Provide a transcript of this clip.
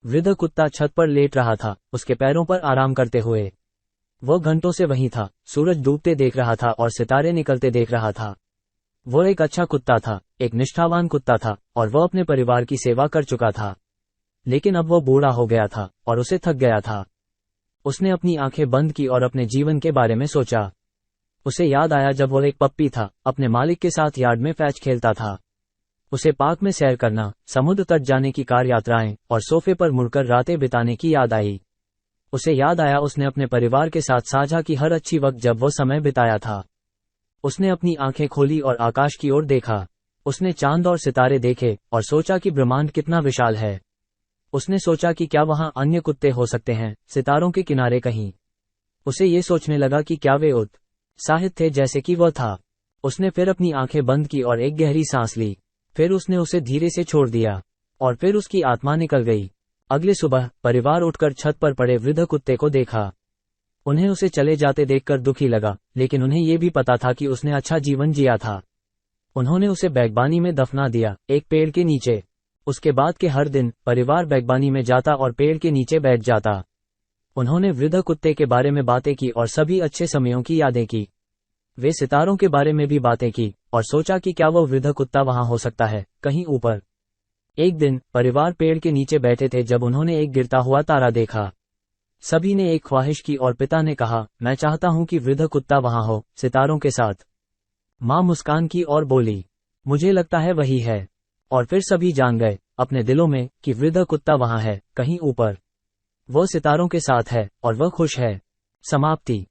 वृद्ध कुत्ता छत पर लेट रहा था, उसके पैरों पर आराम करते हुए। वह घंटों से वहीं था, सूरज डूबते देख रहा था और सितारे निकलते देख रहा था। वह एक अच्छा कुत्ता था, एक निष्ठावान कुत्ता था, और वह अपने परिवार की सेवा कर चुका था। लेकिन अब वह बूढ़ा हो गया था और उसे थक गया था। उसने अपनी आंखें बंद की और अपने जीवन के बारे में सोचा। उसे याद आया जब वह एक पप्पी था, अपने मालिक के साथ यार्ड में फैच खेलता था। उसे पार्क में सैर करना, समुद्र तट जाने की कार यात्राएं और सोफे पर मुड़कर रातें बिताने की याद आई। उसे याद आया उसने अपने परिवार के साथ साझा की हर अच्छी वक्त जब वो समय बिताया था। उसने अपनी आंखें खोली और आकाश की ओर देखा। उसने चांद और सितारे देखे और सोचा कि ब्रह्मांड कितना विशाल है। उसने सोचा कि क्या वहां अन्य कुत्ते हो सकते हैं, सितारों के किनारे कहीं। उसे ये सोचने लगा कि क्या वे उत्साहित थे जैसे कि वह था। उसने फिर अपनी आंखें बंद की और एक गहरी सांस ली। फिर उसने उसे धीरे से छोड़ दिया और फिर उसकी आत्मा निकल गई। अगले सुबह परिवार उठकर छत पर पड़े वृद्ध कुत्ते को देखा। उन्हें उसे चले जाते देखकर दुखी लगा, लेकिन उन्हें यह भी पता था कि उसने अच्छा जीवन जिया था। उन्होंने उसे बैगबानी में दफना दिया, एक पेड़ के नीचे। उसके बाद के हर दिन परिवार बैगबानी में जाता और पेड़ के नीचे बैठ जाता। उन्होंने वृद्ध कुत्ते के बारे में बातें की और सभी अच्छे समयों की यादें की। वे सितारों के बारे में भी बातें की और सोचा कि क्या वह वृद्ध कुत्ता वहां हो सकता है, कहीं ऊपर। एक दिन परिवार पेड़ के नीचे बैठे थे जब उन्होंने एक गिरता हुआ तारा देखा। सभी ने एक ख्वाहिश की और पिता ने कहा, मैं चाहता हूं कि वृद्ध कुत्ता वहां हो, सितारों के साथ। मां मुस्कान की और बोली, मुझे लगता है वही है। और फिर सभी जान गए अपने दिलों में कि वृद्ध कुत्ता वहां है, कहीं ऊपर। वह सितारों के साथ है और वह खुश है। समाप्ति।